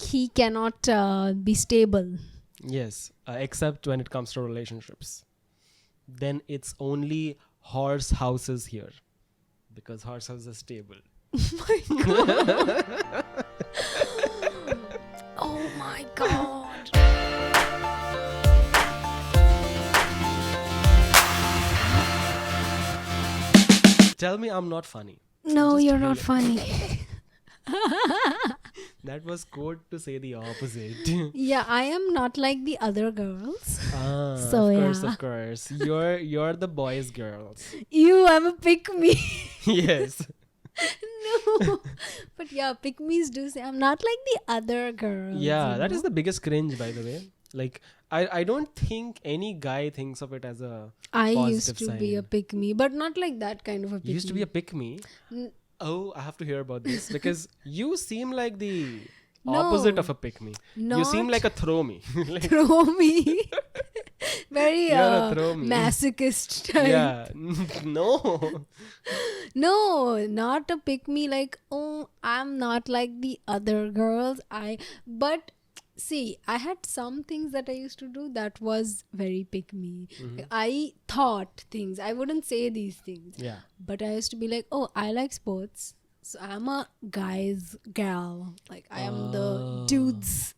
He cannot be stable. Yes, except when it comes to relationships. Then it's only horse houses here. Because horse house is stable. Oh my god. Tell me I'm not funny. No, Just you're not really- funny. That was code to say the opposite. Yeah, I am not like the other girls. So, of course. You're the boys' girls. You, I'm a pick me. Yes. No. But yeah, pick me's do say I'm not like the other girls. Yeah, you that know? is the biggest cringe, by the way. Like, I don't think any guy thinks of it as a I positive used to sign. be a pick me, but not like that kind of a pick You used to be a pick me. N- Oh, I have to hear about this because you seem like the No. opposite of a pick me. You seem Not- like a throw me. Like, throw me. Very You're a throw me. masochist type. yeah. No. No, not a pick me like, oh, I'm not like the other girls. But see, I had some things that I used to do that was very pick me. I thought things. I wouldn't say these things. Yeah. But I used to be like, oh, I like sports. So I'm a guy's gal. Like I am the dudes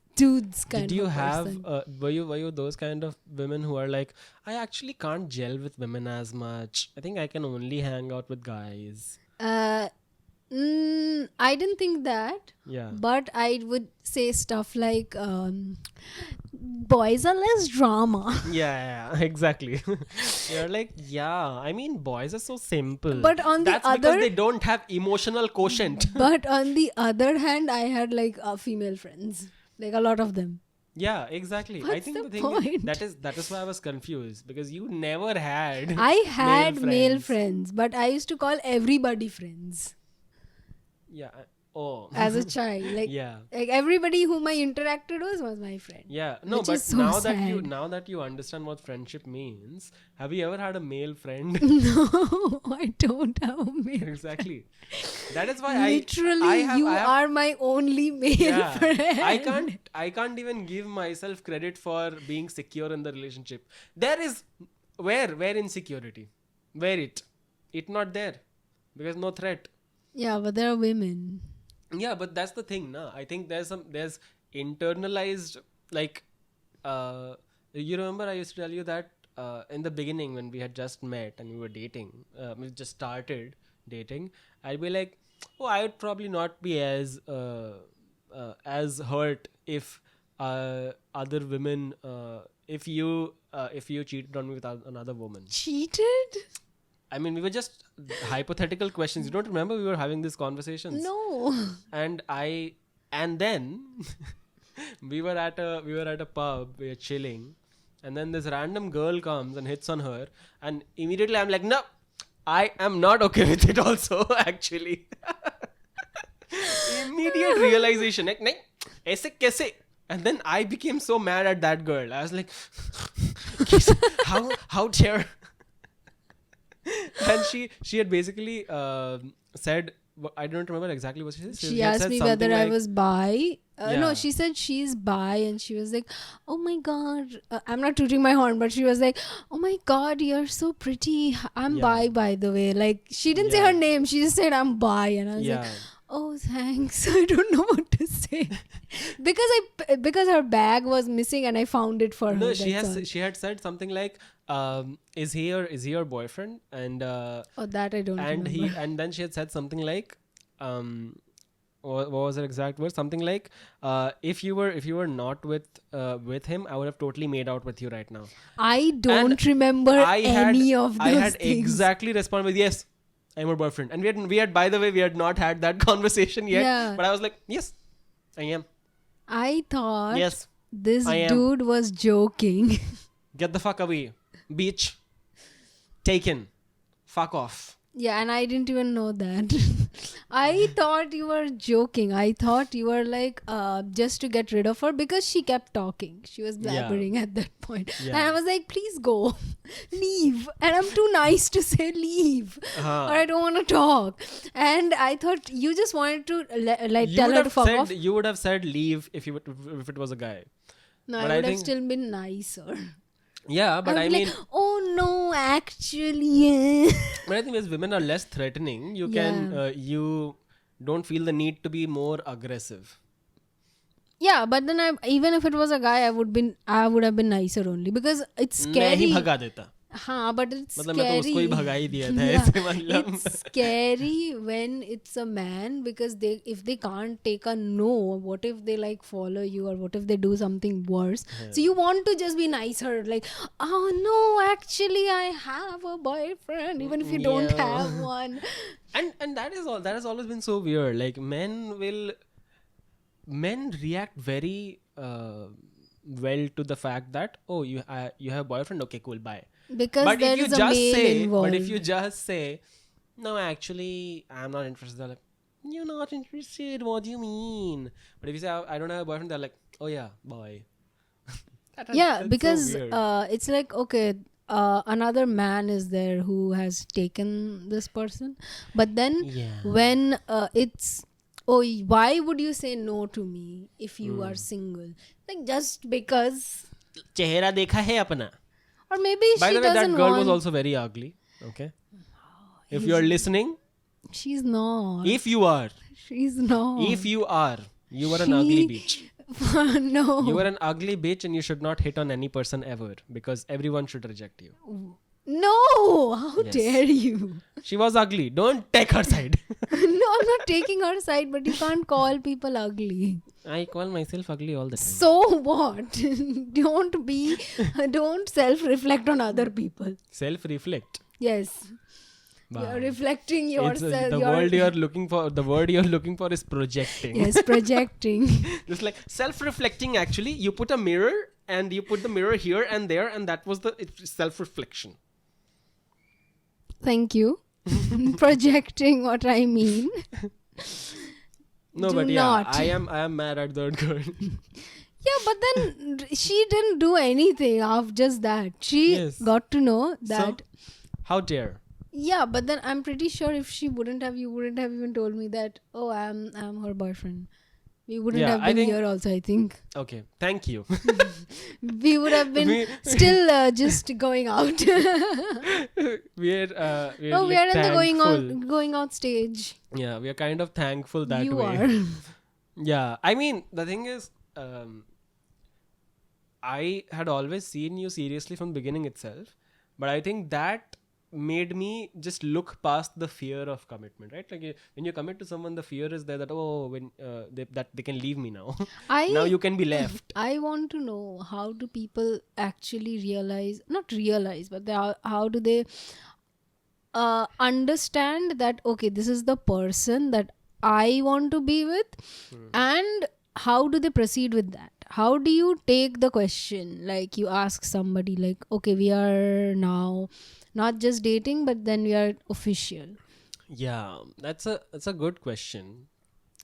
kind Did you of a have person. were you those kind of women who are like, I actually can't gel with women as much. I think I can only hang out with guys. I didn't think that. Yeah. But I would say stuff like, boys are less drama. Yeah, exactly. You're like, yeah, I mean, boys are so simple. But on the That's other- because they don't have emotional quotient. But on the other hand, I had like female friends. Like a lot of them. Yeah, exactly. I What's think the the thing point? that is why I was confused because you never had I had male friends. friends, but I used to call everybody friends Yeah. Oh. as a child. Like, Yeah. like everybody whom I interacted with was my friend. Yeah. No, Which but is so now sad. that you understand what friendship means, have you ever had a male friend? No, I don't have a male. Exactly. That is why Literally, you are my only male yeah, friend. I can't even give myself credit for being secure in the relationship. There is where insecurity? Where it not there because no threat. Yeah, but there are women. Yeah, but that's the thing, na. I think there's internalized like you remember I used to tell you that in the beginning when we had just met and we were dating, we just started dating, I'd be like, oh, I would probably not be as hurt if other women if you cheated on me with another woman. Cheated? I mean, we were just hypothetical questions. You don't remember we were having these conversations? No. And then we were at a pub, we were chilling, and then this random girl comes and hits on her, and immediately I'm like, no, I am not okay with it also, actually. Immediate realization, like, nahin, aise kaise? And then I became so mad at that girl. I was like, how dare? And she had basically said, I don't remember exactly what she said. She had asked said me something whether I like- was bi. No, Yeah. she said she's bi, and she was like, oh my god, I'm not tooting my horn, but she was like, oh my god, you're so pretty. I'm Yeah. bi, by the way. Like, she didn't say Yeah. her name, she just said I'm bi, and I was like, oh, thanks. I don't know what to say. because her bag was missing and I found it for her. No, that's all. she had said something like, is he your boyfriend? And Oh, that I don't and remember. and then she had said something like, what was her exact word? Something like, if you were not with him, I would have totally made out with you right now. I don't remember any of those I had things. exactly responded with, yes, I'm her boyfriend. And we had by the way, we had not had that conversation yet. Yeah. But I was like, yes, I am. I thought Yes, this I am. dude was joking. get the fuck away. Beach. Taken. Fuck off. Yeah, and I didn't even know that. I thought you were joking. I thought you were like just to get rid of her because she kept talking. She was Yeah, blabbering at that point. And yeah. I was like, please go. Leave. And I'm too nice to say leave. Or Huh. I don't want to talk. And I thought you just wanted to like You tell would her to have fuck said off. you would have said leave if it was a guy. No, I But I would have think still been nicer. yeah, I but would I be like, mean, oh no, actually. but I think as women are less threatening, Yeah. you don't feel the need to be more aggressive. Yeah, but then even if it was a guy, I would have been nicer only because it's मैं ही scary. भगा देता. हाँ, but it's मतलब मैं तो उसको ही scary. भगा ही दिया था Yeah, ऐसे मतलब. it's scary when it's a man because if they can't take a no, what if they like follow you or what if they do something worse? So you want to just be nicer, like, oh no, actually I have a boyfriend, even if you don't have Yeah. one. And that is all. That has always been so weird. Like men react very well to the fact that oh you have a boyfriend, okay, cool, bye. Because But there is a male but if involved. you just say no, actually I'm not interested, they're like, you're not interested, what do you mean? But if you say I don't have a boyfriend, they're like, oh yeah, boy. Yeah, That's so because weird. it's like, okay, another man is there who has taken this person, but then Yeah. when it's, oh, why would you say no to me if you are single? Like, just because, चेहरा देखा है अपना. or maybe By she the way, that doesn't girl was want. also very ugly. Okay. If you are listening, She's not. if you are, She's not. if you are, you were an ugly bitch. No. You were an ugly bitch and you should not hit on any person ever because everyone should reject you. No. How Yes. dare you? She was ugly. Don't take her side. No, I'm not taking her side, but you can't call people ugly. I call myself ugly all the time. So what? Don't self-reflect on other people. Self-reflect. Yes. Wow. You're reflecting It's yourself. the word you're looking for. The word you're looking for is projecting. Yes, projecting. Just like self-reflecting. Actually, you put a mirror and you put the mirror here and there, and that was it's self-reflection. Thank you. Projecting what I mean. No, Do but yeah, not. I am mad at that girl. Yeah, but then she didn't do anything of just that. She Yes. got to know that. So, how dare? Yeah, but then I'm pretty sure if she wouldn't have, you wouldn't have even told me that, oh, I'm her boyfriend. We wouldn't Yeah, have I been think- here also, I think. Okay, thank you. We would have been We- still just going out. we're No, we like are in the thankful. going out stage. Yeah, we are kind of thankful that You way. are. Yeah, I mean the thing is, I had always seen you seriously from the beginning itself, but I think that made me just look past the fear of commitment, right? Like when you commit to someone, the fear is there that oh, when that they can leave me now. Now you can be left. I want to know, how do people actually not realize, but how do they understand that, okay, this is the person that I want to be with, and how do they proceed with that? How do you take the question? Like, you ask somebody, like, okay, we are now not just dating, but then we are official. Yeah, that's a good question.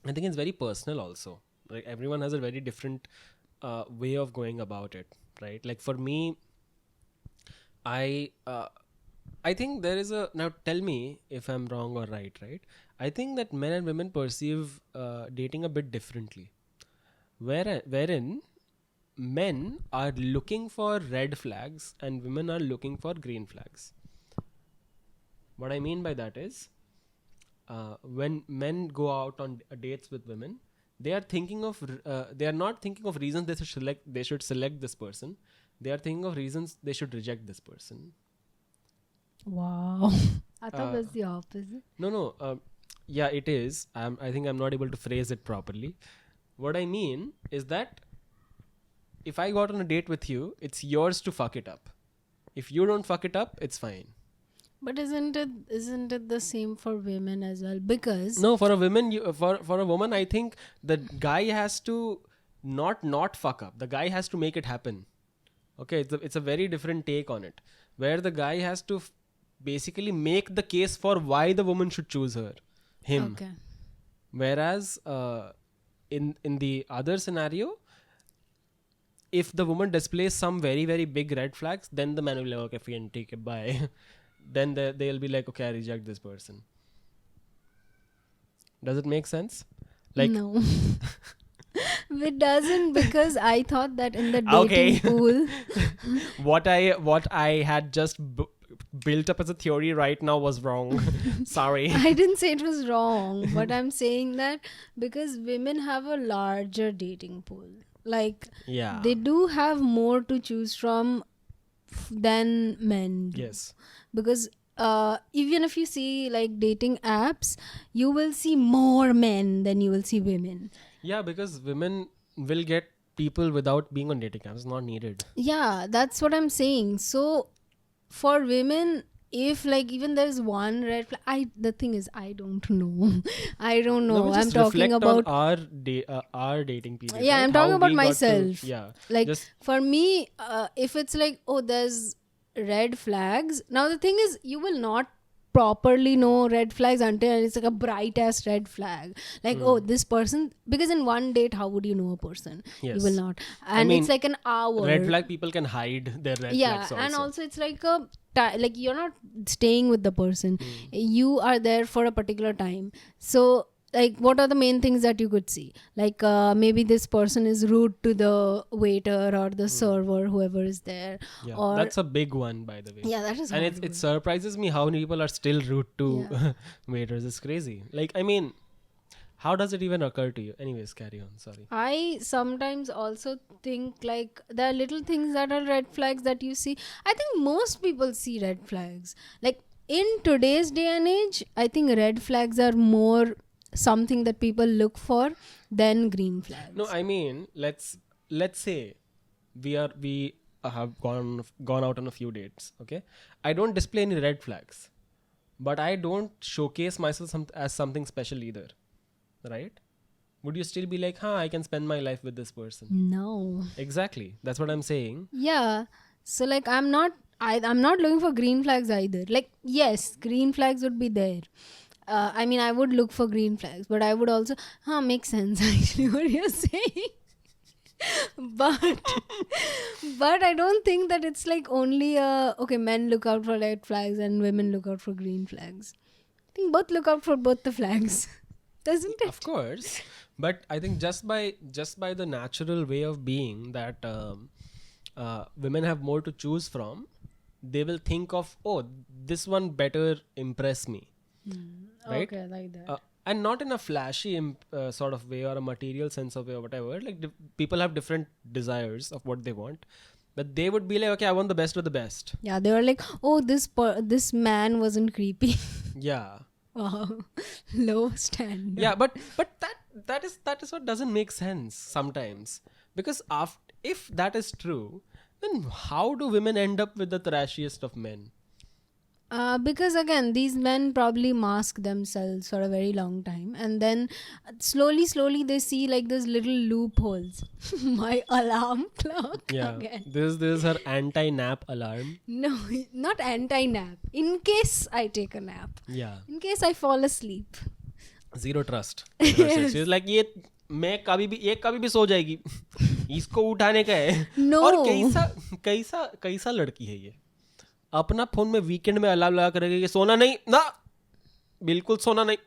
I think it's very personal also. Like everyone has a very different way of going about it, right? Like for me, I think there is a now. Tell me if I'm wrong or right. Right? I think that men and women perceive dating a bit differently. Wherein men are looking for red flags and women are looking for green flags. What I mean by that is, when men go out on dates with women, they are thinking of they are not thinking of reasons they should select this person. They are thinking of reasons they should reject this person. Wow. I thought that's the opposite. No. Yeah, it is. I think I'm not able to phrase it properly. What I mean is that if I got on a date with you, it's yours to fuck it up. If you don't fuck it up, it's fine. But isn't it the same for women as well? Because No, for a woman, for a woman, I think the guy has to not fuck up. The guy has to make it happen. Okay, it's a very different take on it, where the guy has to basically make the case for why the woman should choose her. him. Okay. Whereas in the other scenario, if the woman displays some very very big red flags, then the man will be like, okay, fine, take it, bye. Then they'll be like, okay, I reject this person. Does it make sense? Like, No. It doesn't, because I thought that in the dating okay, pool. what I had just built up as a theory right now was wrong. Sorry. I didn't say it was wrong, but I'm saying that because women have a larger dating pool. Like, Yeah. they do have more to choose from than men do. Yes. Because even if you see like dating apps, you will see more men than you will see women. Yeah, because women will get people without being on dating apps. Not needed. Yeah, that's what I'm saying. So for women, if like even there's one red flag, the thing is, I don't know. I don't No, know. we I'm just talking reflect about on our dating period. yeah, right? I'm How talking about we got to- myself. yeah. Like Just for me, if it's like, oh, there's red flags. Now the thing is, you will not properly know red flags until it's like a bright ass red flag. Like, oh, this person, because in one date, how would you know a person? You Yes. will not. And mean, it's like an hour. red flag people can hide their red Yeah, flags also. and also it's like a like you're not staying with the person. You are there for a particular time. So like, what are the main things that you could see? Like maybe this person is rude to the waiter or the server, whoever is there. Yeah, Or that's a big one, by the way. yeah, that is And horrible. it surprises me how many people are still rude to Yeah. waiters. It's crazy. Like, I mean, how does it even occur to you? Anyways, carry on. Sorry. I sometimes also think like there are little things that are red flags that you see. I think most people see red flags. Like in today's day and age, I think red flags are more something that people look for than green flags. No, I mean, let's say we have gone out on a few dates. Okay, I don't display any red flags, but I don't showcase myself as something special either, right? Would you still be like, huh, I can spend my life with this person? No. Exactly, that's what I'm saying. Yeah. So like I'm not looking for green flags either. Like yes, green flags would be there. I mean, I would look for green flags, but I would also, makes sense actually what you're saying. but I don't think that it's like only okay, men look out for red flags and women look out for green flags. I think both look out for both the flags, doesn't it? Of course, but I think just by the natural way of being that women have more to choose from, they will think of, oh, this one better impress me, right? Okay, like that. And not in a flashy sort of way or a material sense of way or whatever. Like people have different desires of what they want, but they would be like, okay, I want the best of the best. Yeah, they were like, oh, this man wasn't creepy. Yeah. Wow, low standard. Yeah, but that is what doesn't make sense sometimes, because if that is true, then how do women end up with the trashiest of men? Because again, these men probably mask themselves for a very long time, and then slowly they see like those little loopholes. My alarm clock. Yeah, Again. this is her anti-nap alarm. No, not anti-nap. In case I take a nap. Yeah, In case I fall asleep. zero trust. She's like, ये मैं कभी भी सो जाएगी, इसको उठाने का है. No. और कैसा लड़की है ये, अपना फोन में वीकेंड में अलार्म लगा कर रखेगी कि सोना नहीं ना, बिल्कुल सोना नहीं.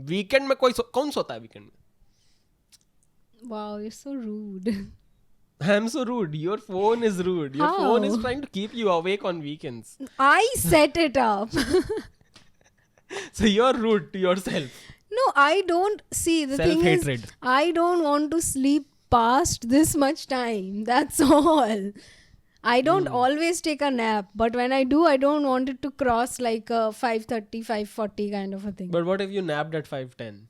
वीकेंड में कौन सोता है वीकेंड में? Wow, you're so rude. I'm so rude. Your phone is rude. Your phone is How? trying to keep you awake on weekends. I set it up. So you're rude to yourself. No, I don't see. The thing is, Self-hatred. I don't want to sleep past this much time. That's all. I don't always take a nap, but when I do, I don't want it to cross like a 5:30, 5:40 kind of a thing. But what if you napped at 5:10?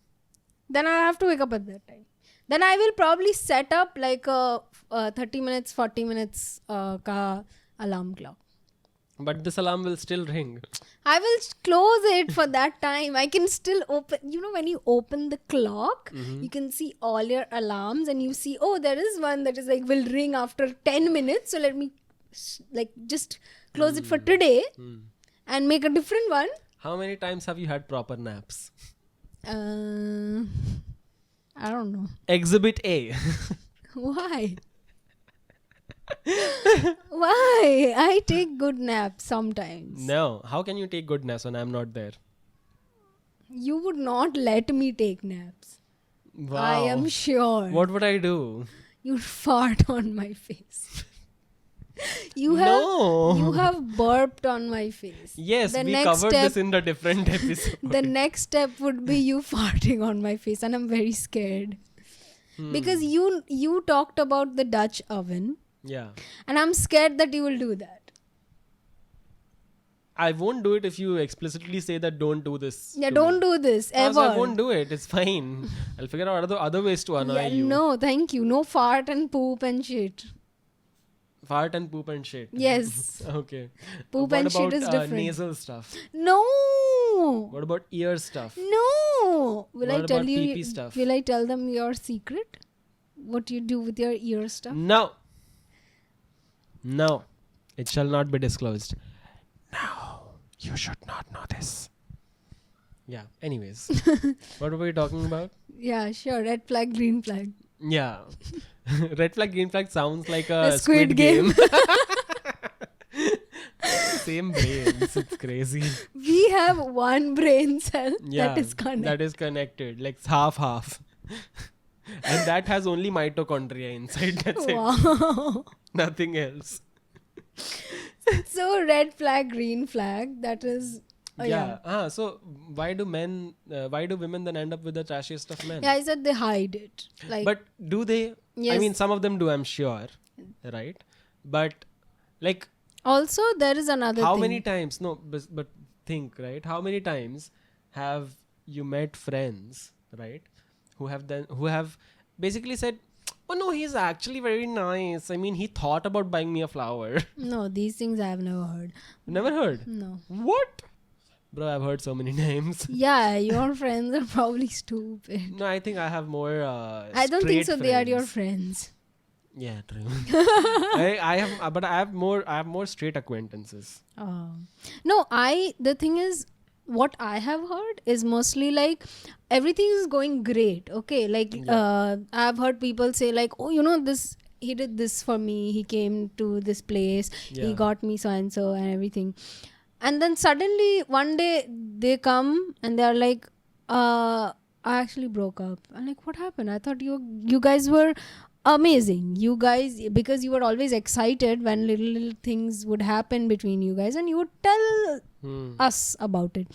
Then I have to wake up at that time. Then I will probably set up like a 30 minutes, 40 minutes ka alarm clock. But this alarm will still ring. I will close it for that time. I can still open, when you open the clock, you can see all your alarms and you see, oh, there is one that is like will ring after 10 minutes. So let me just close it for today and make a different one. How many times have you had proper naps? Uh, I don't know. Exhibit A. Why? Why? I take good naps sometimes. No. How can you take good naps when I'm not there? You would not let me take naps. Wow. I am sure. What would I do? You'd fart on my face. You No. have burped on my face. Yes, The we next covered step- this in the different episode. The next step would be you farting on my face, and I'm very scared. Because you talked about the Dutch oven, Yeah. and I'm scared that you will do that. I won't do it if you explicitly say that don't do this. Yeah, to don't me. do this No, ever. so I won't do it. It's fine. I'll figure out other ways to annoy Yeah, you. no, thank you. No fart and poop and shit. Fart and poop and shit. Yes. Okay. Poop What and shit about, is different. nasal stuff? No. What about ear stuff? No. Will What I tell about you? pee-pee stuff? Will I tell them your secret? What you do with your ear stuff? No. No. It shall not be disclosed. No. You should not know this. Yeah. Anyways. What were we talking about? Yeah, sure. Red flag, green flag. Yeah. Red flag, green flag sounds like a A Squid squid Game. game. Same brains. It's crazy. We have one brain cell Yeah. that is connected. That is connected. Like half. And that has only mitochondria inside. That's it. Wow. Nothing else. So red flag, green flag. That is. Yeah. So why do women then end up with the trashiest of men? Yeah, I said they hide it. Like. But do they? I Yes. mean, some of them do, I'm sure. Right? But like, Also, there is another how thing. many times? No, but think, right? How many times have you met friends, right? Who have basically said, oh no, he's actually very nice. I mean, he thought about buying me a flower. No, these things I have never heard. Never heard. No. What? Bro, I've heard so many names. Yeah, your friends are probably stupid. No, I think I have more. I don't think so. straight They are your friends. friends. Yeah, true. I have, but I have more straight acquaintances. No, the thing is, what I have heard is mostly like everything is going great. Okay, like I've heard people say like, oh, this. He did this for me. He came to this place. Yeah. He got me so and so and everything. And then suddenly one day they come and they're like, I actually broke up. I'm like, what happened? I thought you guys were amazing. You guys, because you were always excited when little things would happen between you guys and you would tell us about it.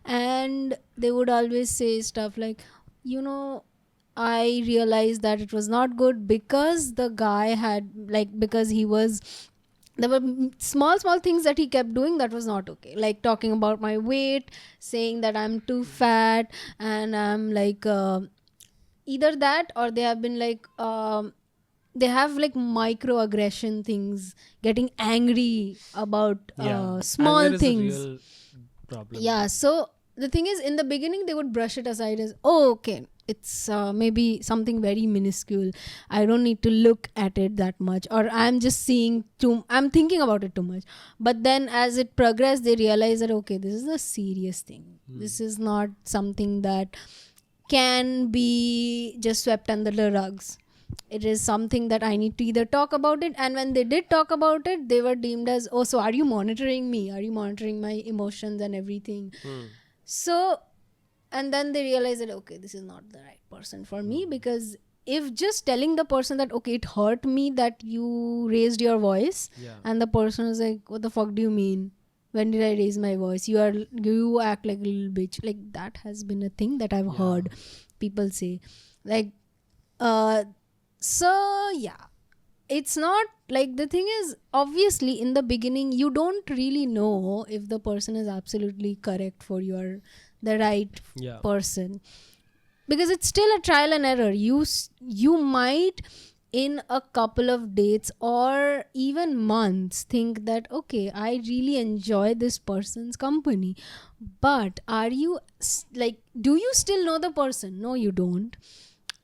And they would always say stuff like, I realized that it was not good because the guy had because he was, there were small things that he kept doing that was not okay, like talking about my weight, saying that I'm too fat, and I'm like either that or they have been like they have like microaggression things, getting angry about small Anger is a things. real problem. Yeah, so the thing is, in the beginning they would brush it aside as, oh, okay, it's maybe something very minuscule, I don't need to look at it that much, or I'm thinking about it too much. But then as it progressed, they realize that, okay, this is a serious thing. This is not something that can be just swept under the rugs. It is something that I need to either talk about it, and when they did talk about it, they were deemed as, oh, so are you monitoring me? Are you monitoring my emotions and everything? So, and then they realize that, okay, this is not the right person for me, because if just telling the person that, okay, it hurt me that you raised your voice, and the person is like, what the fuck do you mean? When did I raise my voice? You act like a little bitch. Like, that has been a thing that I've heard people say. Like, so yeah, it's not like, the thing is, obviously in the beginning you don't really know if the person is absolutely correct for the right person, because it's still a trial and error. You might in a couple of dates or even months think that, okay, I really enjoy this person's company, but are you like, do you still know the person? No, you don't.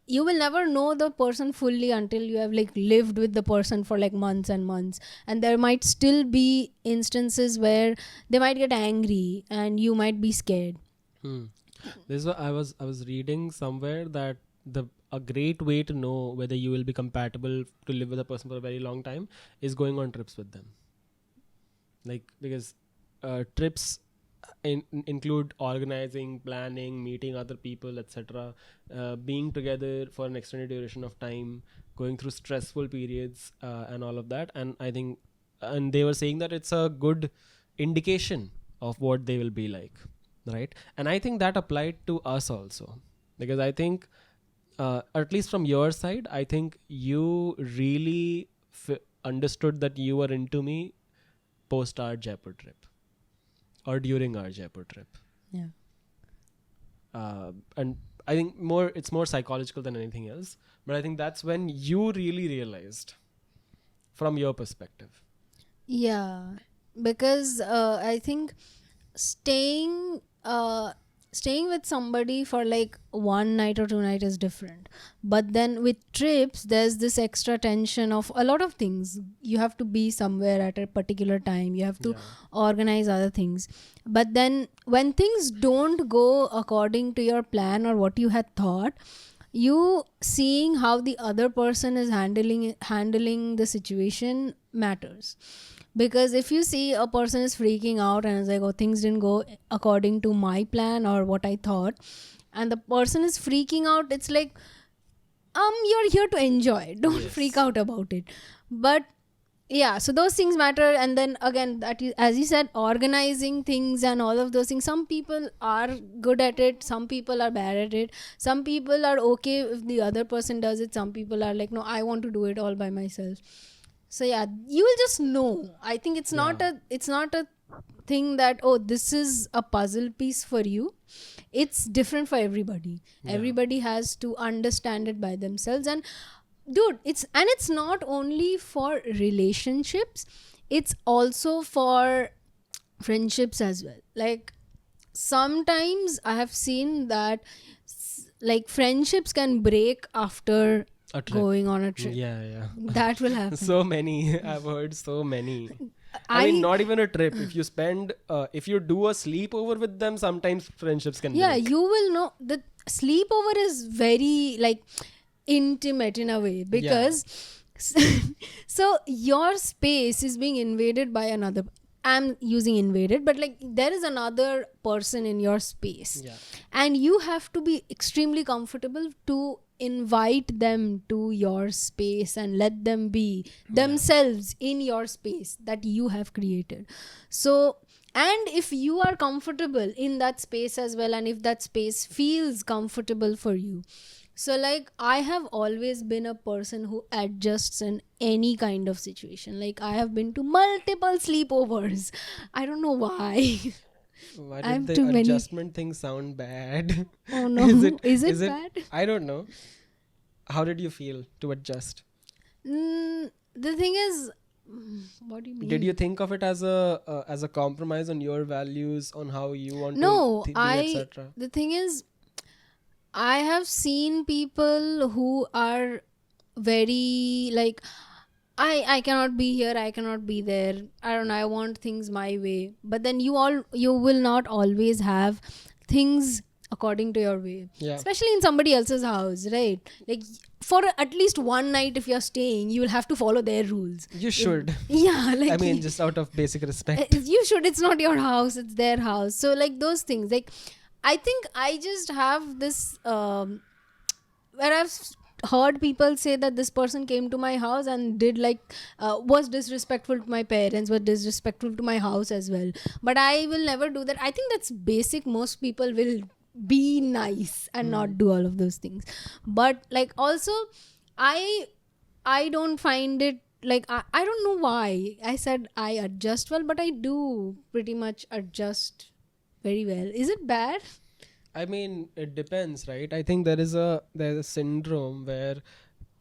You will never know the person fully until you have like lived with the person for like months and months, and there might still be instances where they might get angry and you might be scared. This is what I was reading somewhere that a great way to know whether you will be compatible to live with a person for a very long time is going on trips with them. Like, because trips include organizing, planning, meeting other people, etc., being together for an extended duration of time, going through stressful periods, and all of that. And I think, and they were saying that it's a good indication of what they will be like, right? And I think that applied to us also, because I think, at least from your side, I think you really understood that you were into me post our Jaipur trip or during our Jaipur trip. Yeah. And I think it's more psychological than anything else. But I think that's when you really realized, from your perspective. Yeah, because I think staying staying with somebody for like one night or 2 night is different, but then with trips there's this extra tension of a lot of things. You have to be somewhere at a particular time, you have to Yeah. organize other things, but then when things don't go according to your plan or what you had thought, you seeing how the other person is handling the situation matters. Because if you see a person is freaking out and is like, oh, things didn't go according to my plan or what I thought, and the person is freaking out, it's like, you're here to enjoy, don't freak Yes. out about it. But yeah, so those things matter. And then again, as you said, organizing things and all of those things, some people are good at it, some people are bad at it, some people are okay if the other person does it, some people are like, no, I want to do it all by myself. So yeah, you will just know. I think Yeah. it's not a thing that, oh, this is a puzzle piece for you. It's different for everybody. Yeah. Everybody has to understand it by themselves. And dude, it's not only for relationships, it's also for friendships as well. Like, sometimes I have seen that like friendships can break after A trip. going on a trip. Yeah, yeah. That will happen. So many. I've heard so many. I mean, I not even a trip. If you spend, if you do a sleepover with them, sometimes friendships can Yeah, break. you will know the sleepover is very like intimate in a way, because so your space is being invaded by another. I'm using invaded, but like there is another person in your space, Yeah. and you have to be extremely comfortable to invite them to your space and let them be themselves in your space that you have created. So, and if you are comfortable in that space as well, and if that space feels comfortable for you, so like I have always been a person who adjusts in any kind of situation. Like, I have been to multiple sleepovers. I don't know why. Why I did have the too many. adjustment thing sound bad? Oh Is no, it? is it Is it? bad? I don't know. How did you feel to adjust? The thing is, what do you Did you mean? think of it as a compromise on your values, on how you want to No, be, etc.? the thing is, I have seen people who are very like, I cannot be here, I cannot be there. I don't know, I want things my way. But then you will not always have things according to your way. Yeah, Especially in somebody else's house, right? Like, for at least one night if you're staying, you will have to follow their rules. you should. Yeah, I like mean, just out of basic respect. you should. It's not your house, it's their house. So like those things, like I think I just have this where heard people say that this person came to my house and did like was disrespectful to my parents, was disrespectful to my house as well. But I will never do that. I think that's basic. Most people will be nice and not do all of those things. But like also, i I don't find it like, I don't know why I said I adjust well, but I do pretty much adjust very well. Is it bad? I mean, it depends, right? I think there's a syndrome where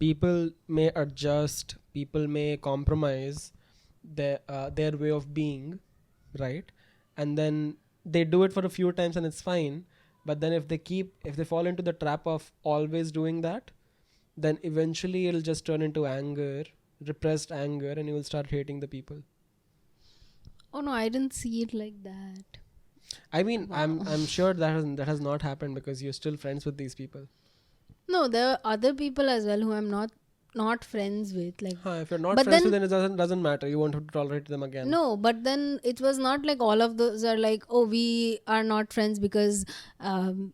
people may adjust, people may compromise their way of being, right? And then they do it for a few times and it's fine. But then if they fall into the trap of always doing that, then eventually it'll just turn into anger, repressed anger, and you will start hating the people. Oh no, I didn't see it like that. I mean, Wow. I'm sure that has not happened because you're still friends with these people. No, there are other people as well who I'm not friends with. Like, Huh, if you're not but friends with then them, it doesn't matter. You won't have to tolerate them again. no, but then it was not like all of those are like, oh, we are not friends because um,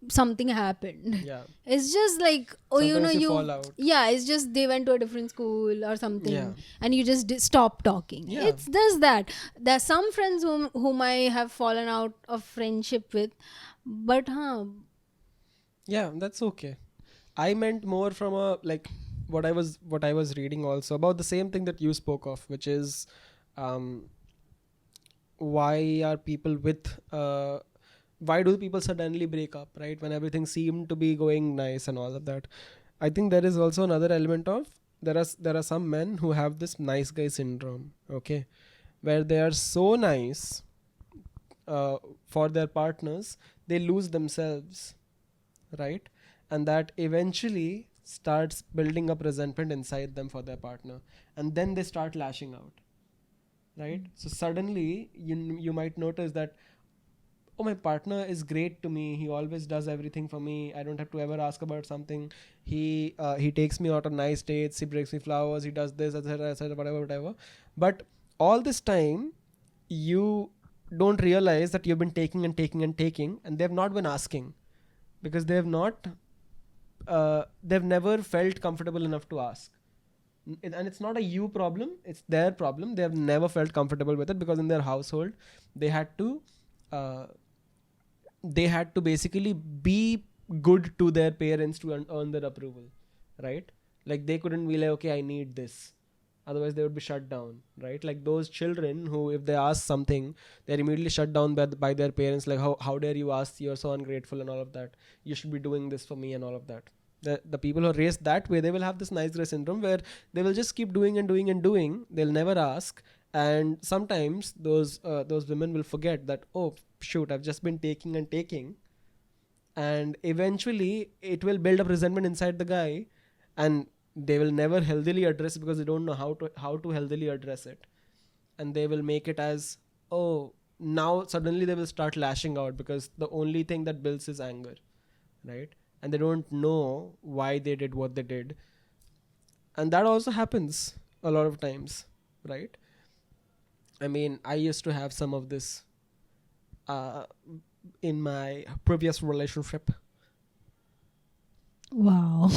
something happened. Yeah. It's just like, oh, Sometimes you fall you, out. yeah, it's just they went to a different school or Yeah. something, and you just stop talking. Yeah. It's just that. There's some friends whom I have fallen out of friendship with, but Yeah, that's okay. I meant more from a like what I was reading also about the same thing that you spoke of, which is um why are people with why do people suddenly break up, right? When everything seemed to be going nice and all of that. I think there is also another element of there are some men who have this nice guy syndrome, okay, where they are so nice uh, for their partners, they lose themselves, right? And that eventually starts building up resentment inside them for their partner, and then they start lashing out, right? So suddenly you might notice that, oh, my partner is great to me, he always does everything for me, I don't have to ever ask about something, he takes me out on nice dates, he brings me flowers, he does this, etc., etc., whatever, whatever. But all this time you don't realize that you've been taking and taking and taking, and they've not been asking because they've never felt comfortable enough to ask. And it's not a you problem, it's their problem. They have never felt comfortable with it because in their household they had to uh, basically be good to their parents to earn their approval, right? Like they couldn't be like, okay, I need this, otherwise they would be shut down, right? Like those children who, if they ask something, they're immediately shut down by their parents, like, how dare you ask, you're so ungrateful and all of that, you should be doing this for me and all of that. The people who are raised that way, they will have this nice guy syndrome where they will just keep doing and doing and doing, they'll never ask. And sometimes those women will forget that, oh shoot, I've just been taking and taking, and eventually it will build up resentment inside the guy, and they will never healthily address it because they don't know how to healthily address it. And they will make it as, oh, now suddenly they will start lashing out because the only thing that builds is anger, right? And they don't know why they did what they did. And that also happens a lot of times, right? I mean, I used to have some of this uh, in my previous relationship. wow.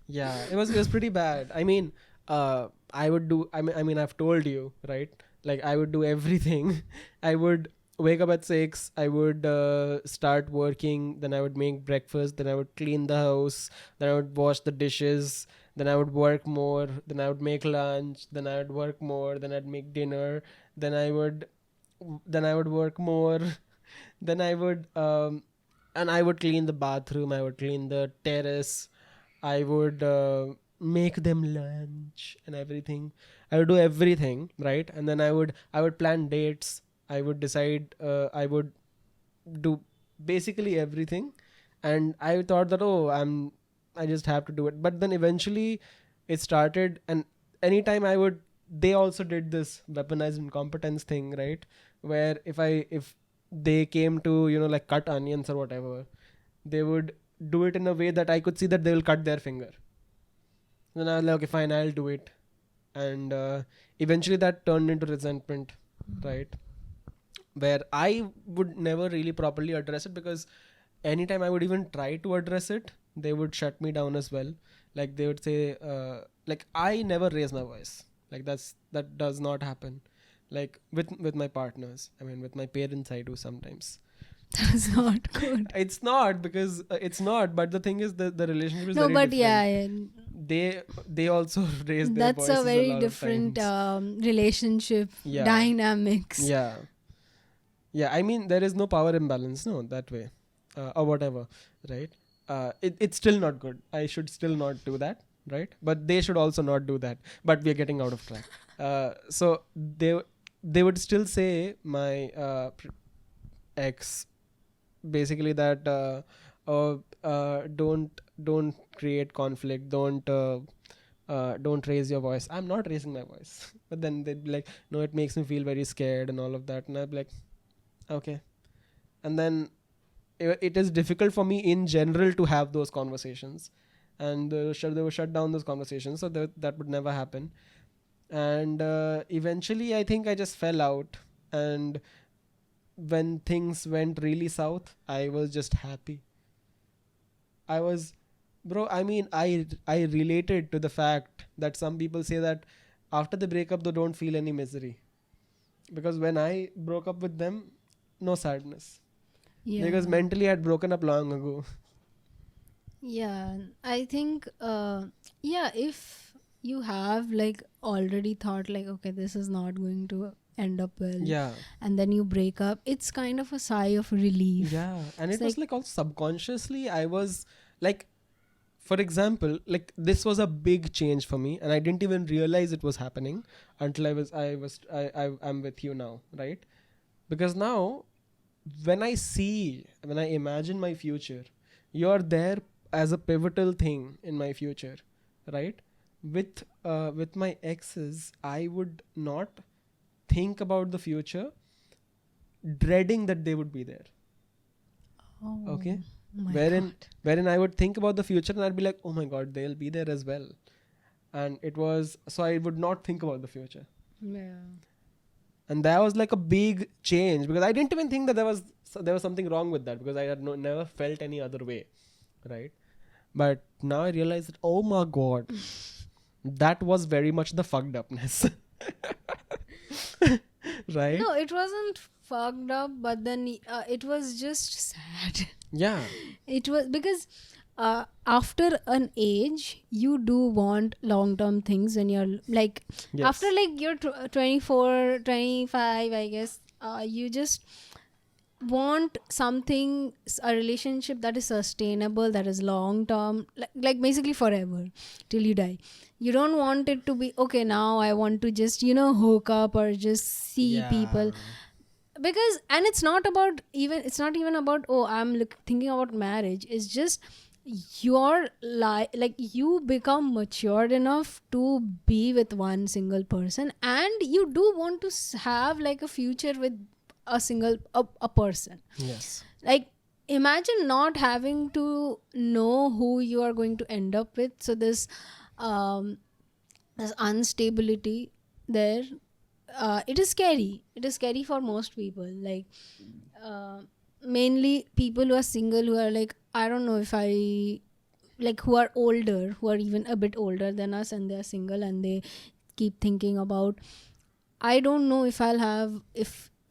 Yeah, it was pretty bad. I mean, I would do. I mean, I've told you, right? Like I would do everything. I would wake up at 6. I would start working. Then I would make breakfast. Then I would clean the house. Then I would wash the dishes. Then I would work more. Then I would make lunch. Then I would work more. Then I'd make dinner. Then I would work more. Then I would clean the bathroom. I would clean the terrace. I would make them lunch and everything. I would do everything, right? And then I would plan dates. I would decide. I would do basically everything, and I thought that, oh, I just have to do it. But then eventually, it started, and anytime they also did this weaponized incompetence thing, right? Where if they came to like cut onions or whatever, they would do it in a way that I could see that they will cut their finger. Then I was like, okay, fine, I'll do it. And eventually that turned into resentment, right? Where I would never really properly address it because anytime I would even try to address it, they would shut me down as well. Like they would say, like I never raise my voice. Like that does not happen. Like with my partners. I mean, with my parents, I do sometimes. That's not good. It's not because it's not, but the thing is that the relationship is No, very but yeah, different. They also raise their that's a voices a very lot of different times. relationship Yeah, dynamics. yeah, yeah. I mean, there is no power imbalance, no, that way, or whatever, right? It's still not good. I should still not do that, right? But they should also not do that. But we are getting out of track. So they would still say my ex basically that don't create conflict, don't raise your voice. I'm not raising my voice. But then they'd be like, no, it makes me feel very scared and all of that, and I'd be like, okay, and then it is difficult for me in general to have those conversations, and they would shut down those conversations, so that would never happen. And eventually I think I just fell out, and when things went really south, I was just happy. I was, bro, I mean, I related to the fact that some people say that after the breakup they don't feel any misery, because when I broke up with them, no sadness, Yeah. because mentally I had broken up long ago. Yeah, I think, yeah, if you have like already thought like, okay, this is not going to end up well, Yeah. and then you break up, it's kind of a sigh of relief. Yeah, and It's it was like, like also subconsciously I was like, for example, like this was a big change for me, and I didn't even realize it was happening until I'm with you now, right? Because now when I imagine my future, you're there as a pivotal thing in my future, right? With my exes, I would not think about the future, dreading that they would be there. oh Okay, my wherein god. wherein I would think about the future and I'd be like, oh my god, they'll be there as well. And it was so I would not think about the future. Yeah. And that was like a big change, because I didn't even think that there was something wrong with that, because I had never felt any other way, right? But now I realize that, oh my god, that was very much the fucked upness. Right? No, it wasn't fucked up, but then it was just sad. Yeah. It was because after an age, you do want long term things when you're like, Yes. after like you're 24, 25, I guess, you just want something, a relationship that is sustainable, that is long term, like basically forever till you die. You don't want it to be okay, now I want to just hook up or just see people, because and it's not even about, oh, I'm thinking about marriage. It's just your like you become matured enough to be with one single person, and you do want to have like a future with a person. Yes. Like, imagine not having to know who you are going to end up with. So this instability there, it is scary for most people, like mainly people who are single, who are like, I don't know if I like, who are older, who are even a bit older than us, and they are single, and they keep thinking about, I don't know if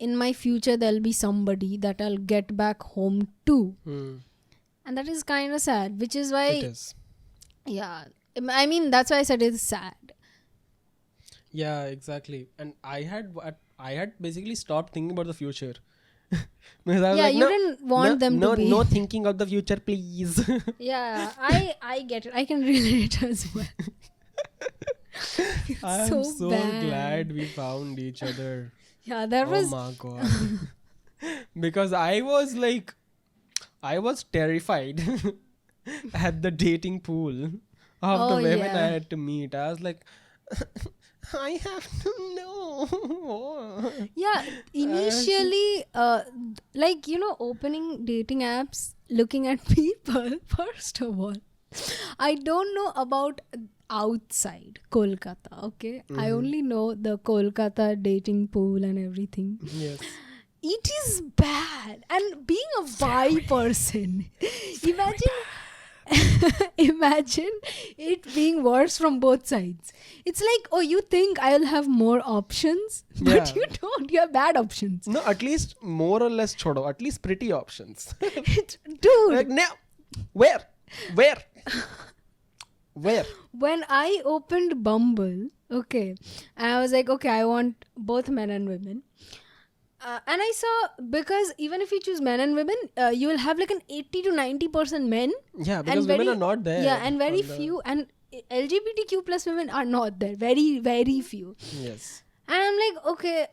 in my future there'll be somebody that I'll get back home to. And that is kind of sad, which is why, It is. yeah, I mean, that's why I said it's sad. Yeah, exactly. And I had basically stopped thinking about the future. Because I was Yeah, like, you no, didn't want them no, to be. no thinking of the future, please. Yeah, I get it. I can relate as well. I'm so so bad. glad we found each other. Yeah, that Oh was. my god. Because I was terrified at the dating pool of the Oh, women yeah. I had to meet. I was like, I have to know. Yeah, initially, like, opening dating apps, looking at people, first of all, I don't know about outside Kolkata, okay? I only know the Kolkata dating pool and everything. Yes. It is bad. And being a bi person, imagine it being worse from both sides. It's like, oh, you think I'll have more options, but Yeah. you don't. You have bad options. No, at least more or less chodo. At least pretty options. Dude, Like, now, where? Where? when I opened Bumble, okay, and I was like, okay, I want both men and women. And I saw, because even if you choose men and women, you will have like an 80 to 90% men. Yeah, because and women very, are not there. Yeah, and very on the- few. And LGBTQ plus women are not there. Very, very few. Yes. And I'm like, okay,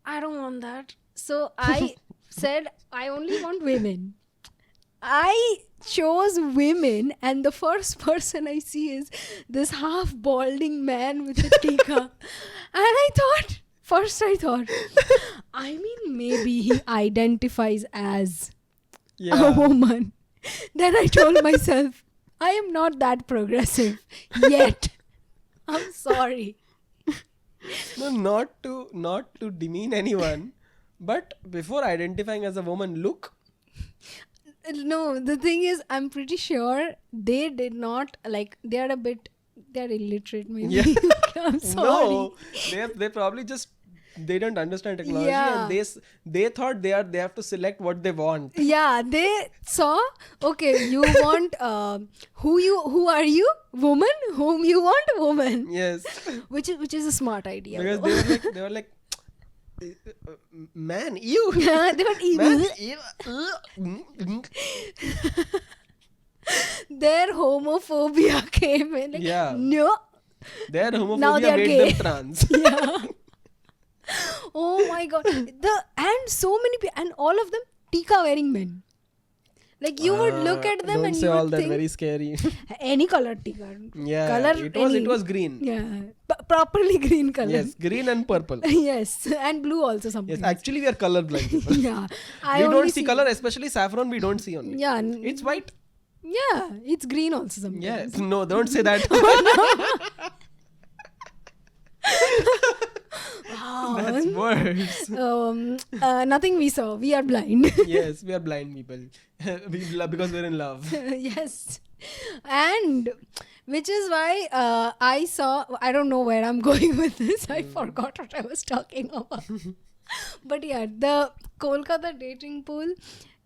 I don't want that. So I said, I only want women. I chose women, and the first person I see is this half balding man with a tika. And I thought, First I thought, I mean, maybe he identifies as a Yeah. woman. Then I told myself, I am not that progressive yet. I'm sorry. No, not to demean anyone, but before identifying as a woman, look. No, the thing is, I'm pretty sure they did not, like, they're illiterate maybe. Yeah. I'm sorry. No, they probably just they don't understand technology, Yeah. and they thought they have to select what they want. Yeah, they saw, okay, you want, who are you? Woman? Whom you want? Woman. Yes, Which is a smart idea. because though. they were like, man, you. Yeah, they were Man, evil. Their homophobia came in. Like, Yeah. no. Their Now homophobia they are made gay. them trans. Yeah. Oh my god. And so many people, and all of them tika wearing men. Like you would look at them Don't and say you all would that think very scary. any color tika. Yeah, Color it was green. Yeah. Properly green color. Yes, green and purple. Yes. And blue also sometimes. Yes, actually we are colorblind people. Yeah. We only don't see color, especially saffron. We don't see only. Yeah. It's white. Yeah. It's green also sometimes. Yes. No, don't say that. Wow. That's worse. Nothing we saw. We are blind. Yes, we are blind people. Because we're in love. Yes. And which is why I don't know where I'm going with this. I forgot what I was talking about. But yeah, the Kolkata dating pool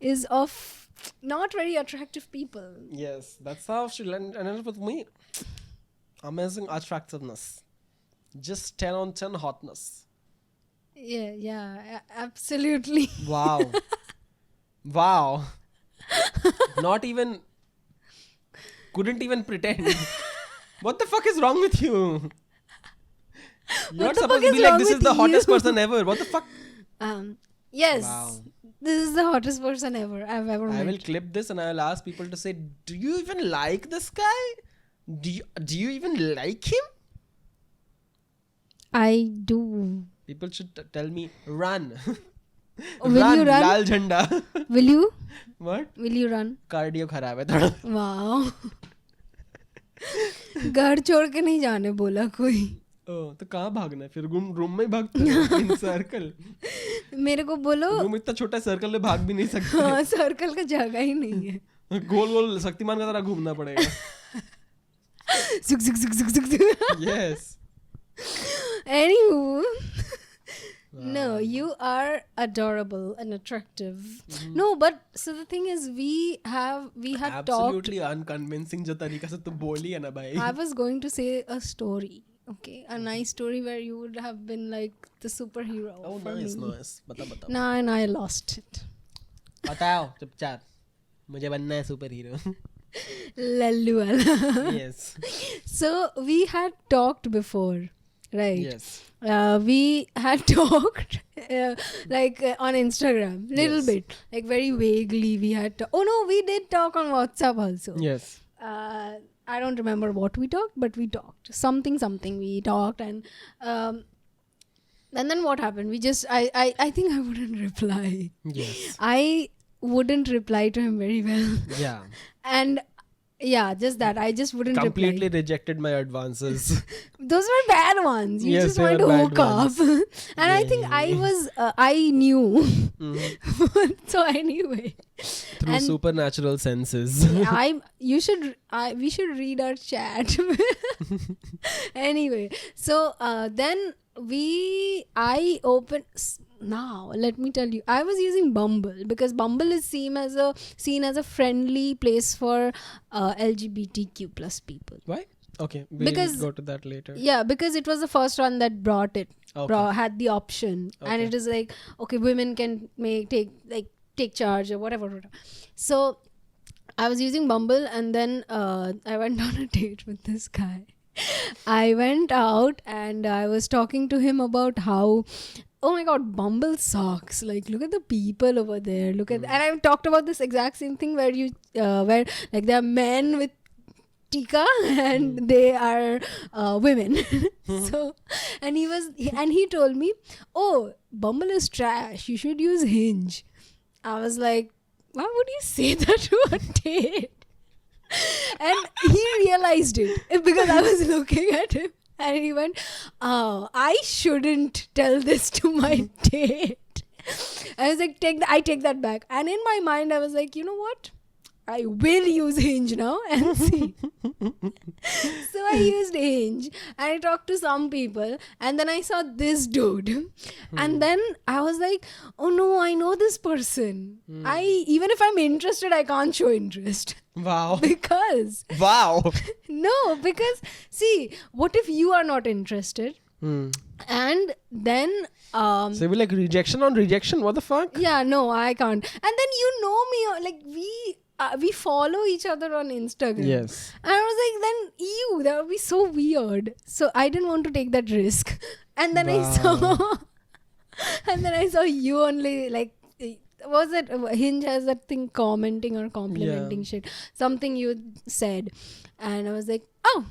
is of not very attractive people. Yes, that's how she ended with me. Amazing attractiveness. Just 10 on 10 hotness. Yeah, absolutely. Wow. Wow. Not even... Couldn't even pretend. What the fuck is wrong with you? You're not the supposed fuck to be is like, wrong this is with the hottest you? person ever. What the fuck? Yes. Wow. This is the hottest person I've ever I met. will clip this and I will ask people to say, do you even like this guy? Do you even like him? I do. People should tell me, run. Will you run? Lal Jhanda. Will you? What? Will you run? Cardio खराब है थोड़ा. Wow. घर छोड़ के नहीं जाने बोला कोई. तो कहाँ भागना है फिर? रूम में ही भागते हैं इन सर्कल. मेरे को बोलो. रूम इतना छोटा सर्कल में भाग भी नहीं सकते. हाँ, सर्कल का जगह ही नहीं है. गोल गोल शक्तिमान का तरह घूमना पड़ेगा. Zuk, zuk, zuk, zuk, zuk, zuk. Yes. Anywho. No, you are adorable and attractive. No, but so the thing is, we had talked. Absolutely unconvincing जो तरीका से तू बोली है ना भाई. I was going to say a story. Okay, a nice story where you would have been like the superhero. Oh, for nice, me. nice. बता. Nah, and I lost it. बताओ चुपचाप. मुझे बनना है super hero. Lallu wala. Yes. So we had talked before, right? Yes. We had talked on Instagram, little Yes. bit, like very vaguely. We had oh no, we did talk on WhatsApp also. Yes. I don't remember what we talked, but we talked something we talked, and then what happened? We just I think I wouldn't reply. Yes. I wouldn't reply to him very well. Yeah. And yeah, just that. I just wouldn't Completely reply. rejected my advances. Those were bad ones. You Yes, just they wanted to were bad hook up. ones. And I think I knew. Mhm. So anyway. Through And supernatural senses. we should read our chat. Anyway, so then I opened. Now let me tell you, I was using Bumble because Bumble is seen as a friendly place for LGBTQ plus people. Why? Okay, we'll Because- go to that later. Yeah, because it was the first one that brought it. Okay. Had the option, and Okay. it is like, okay, women can take charge or whatever. So I was using Bumble, and then I went on a date with this guy. I went out and I was talking to him about how, oh my god, Bumble sucks. Like, look at the people over there. And I talked about this exact same thing where where like there are men with tika and they are women. So, And he told me, oh, Bumble is trash, you should use Hinge. I was like, why would you say that to a date? And he realized it because I was looking at him, and he went, oh, I shouldn't tell this to my date. I was like, I take that back. And in my mind I was like, you know what, I will use Hinge now and see. So I used Hinge and I talked to some people, and then I saw this dude. And then I was like, oh no, I know this person. Even if I'm interested, I can't show interest. Wow. Because Wow. no, because see, what if you are not interested? And then So you were like rejection on rejection. What the fuck? yeah, no, I can't. And then you know me, like we follow each other on Instagram. Yes. And I was like, then ew, that would be so weird. So I didn't want to take that risk. And then I saw and then I saw you only, like, was it Hinge has that thing, commenting or complimenting shit, something you said, and I was like, oh,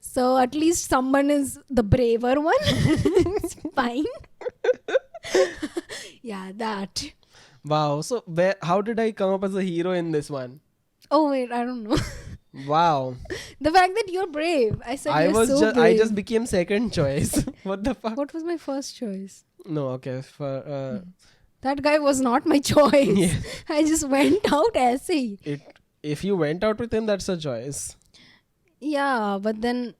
so at least someone is the braver one. It's fine. Yeah, that. Wow. So how did I come up as a hero in this one? Oh wait, I don't know. Wow. The fact that you're brave. I said you're so brave. I just became second choice. What the fuck? What was my first choice? No, okay. For That guy was not my choice. Yeah. I just went out essay. if you went out with him, that's a choice. Yeah, but then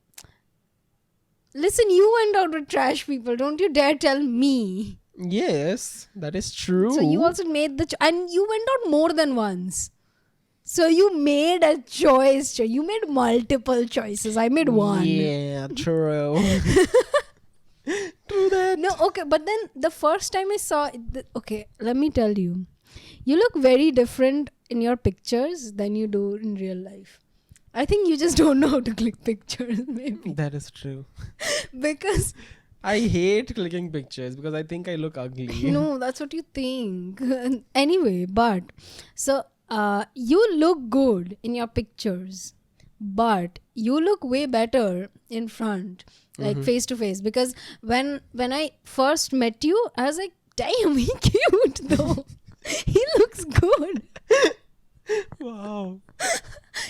listen, you went out with trash people. Don't you dare tell me. Yes, that is true. So you also made and you went out more than once. So you made a choice. You made multiple choices. I made one. Yeah, true. True that. No, okay, but then the first time I saw okay, let me tell you. You look very different in your pictures than you do in real life. I think you just don't know how to click pictures, maybe. That is true. Because I hate clicking pictures because I think I look ugly. no, that's what you think. Anyway, but so you look good in your pictures, but you look way better in front, like face to face. Because when I first met you, I was like, damn, he cute though. He looks good. Wow.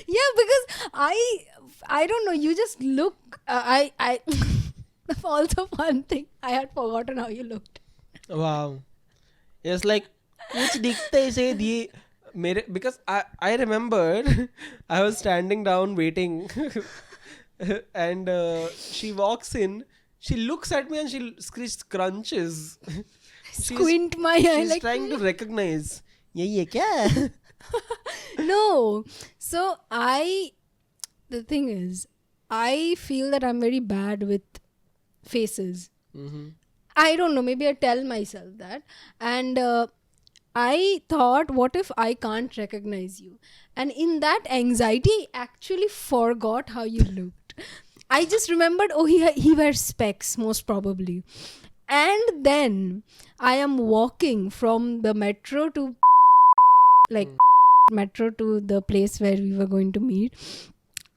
Yeah, because I don't know, you just look I also one thing, I had forgotten how you looked. Wow. It's like कुछ दिखता है से दिए मेरे because I remember I was standing down waiting and she walks in, she looks at me and she scrunches. Squint my eye She's like trying to recognize. यही है क्या? no. So the thing is, I feel that I'm very bad with faces. I don't know, maybe I tell myself that. And I thought, what if I can't recognize you? And in that anxiety, I actually forgot how you looked. I just remembered, oh, he wears specs, most probably. And then I am walking from the metro to metro to the place where we were going to meet.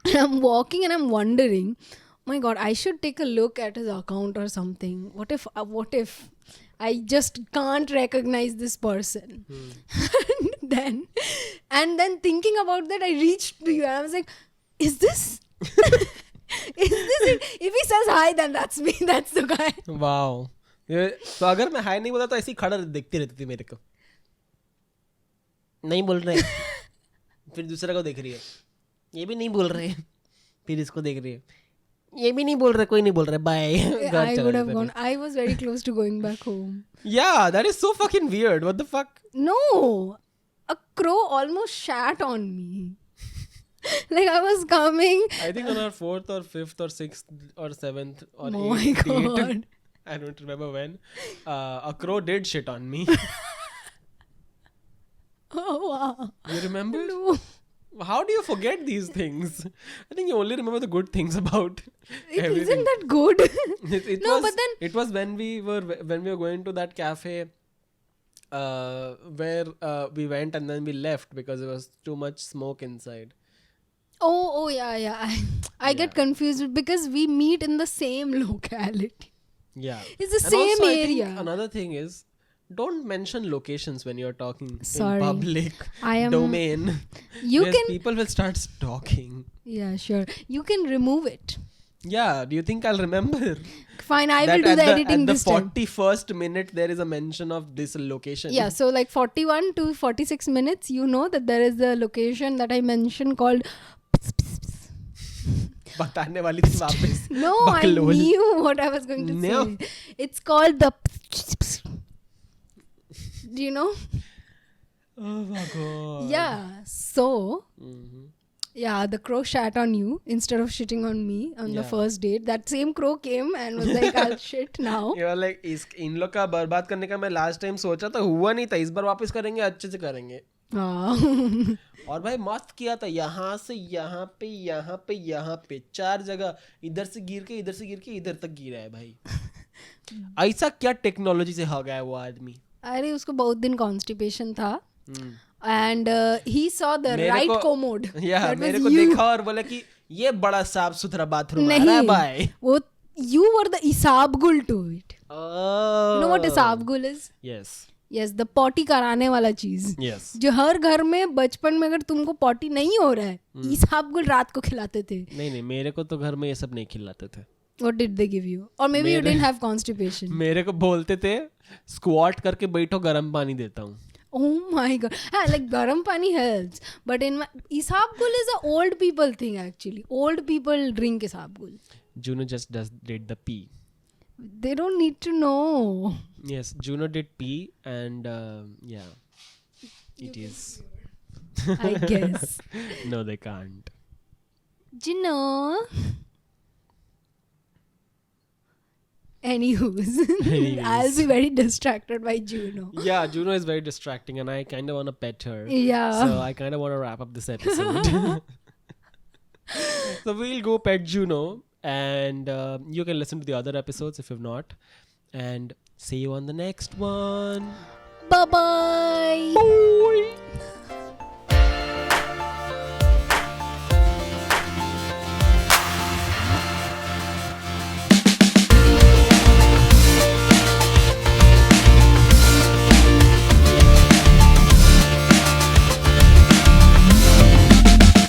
And I'm walking and I'm wondering, oh my god, I should take a look at his account or something. What if I just can't recognize this person? and then thinking about that, I reached to you and I was like, is this is this it? If he says hi, then that's me. That's the guy. Wow. तो अगर मैं हाय नहीं बोला तो ऐसे ही खड़ा देखती रहती थी मेरे को, नहीं बोल रहे फिर दूसरा को देख रही है, ये भी नहीं बोल रहे, फिर इसको देख रही है, ये भी नहीं बोल रहे, कोई नहीं बोल रहे, bye. I would have gone. I was very close to going back home. Yeah, that is so fucking weird. What the fuck? No, a crow almost shat on me. Like I was coming. I think on our 4th or 5th or 6th or 7th or 8th Oh my god. date, I don't remember when, a crow did shit on me. Oh wow. You remember? No. How do you forget these things? I think you only remember the good things about It everything. isn't that good. It No, was, but then it was when we were going to that cafe where we went and then we left because there was too much smoke inside. Oh, yeah. I get Yeah. confused because we meet in the same locality. Yeah. It's the And same also, I think area. another thing is don't mention locations when you're talking in Sorry. public I am. domain You because can. people will start stalking. Yeah, sure. You can remove it. Yeah, do you think I'll remember Fine, I will that do the editing at the this time. 41st minute there is a mention of this location? Yeah, so like 41 to 46 minutes, you know that there is a location that I mentioned called. बताने वाली थी वापस. No, I बकलोल. knew what I was going to No. say. It's called the. Do you know? Oh my god. Yeah. So, Mhm. yeah, the crow shat on you instead of shitting on me on the Yeah. first date. That same crow came and was like, I'll shit now. You are like इन लोग का बर्बाद करने का मैं last time सोचा था, हुआ नहीं था. इस बार वापस करेंगे, अच्छे से करेंगे. Ah. और भाई मस्त किया था. यहाँ से यहाँ पे यहाँ पे यहाँ पे 4 जगह, इधर से गिर के इधर से गिर के इधर तक गिरा है भाई. ऐसा क्या टेक्नोलॉजी से हो गया है वो आदमी. अरे उसको बहुत दिन कॉन्स्टिपेशन था. हम्म. And he saw the मेरे right को- commode. या That मेरे was को you. देखा और बोला कि ये बड़ा साफ सुथरा बाथरूम है नहीं, भाई. वो you were the isabgul to it. You know what isabgul is? Yes. Yes, the potty कराने वाला चीज. Yes. जो हर घर में बचपन में अगर तुमको potty नहीं हो रहा है, isabgul रात को खिलाते थे. नहीं मेरे को तो घर में ये सब नहीं खिलाते थे. What did they give you? Or maybe you didn't have constipation. मेरे को बोलते थे स्क्वाट करके बैठो, गर्म पानी देता हूँ. Oh my god. Like garam pani helps. But in my isabgul is a old people thing actually. Old people drink isabgul. Juno just did the pee. They don't need to know. Yes, Juno did pee and yeah, it is. I guess. No, they can't. Juno. Anywho's. I'll be very distracted by Juno. Yeah, Juno is very distracting and I kind of want to pet her. Yeah. So I kind of want to wrap up this episode. So we'll go pet Juno and you can listen to the other episodes if you've not. And see you on the next one. Bye-bye. Bye.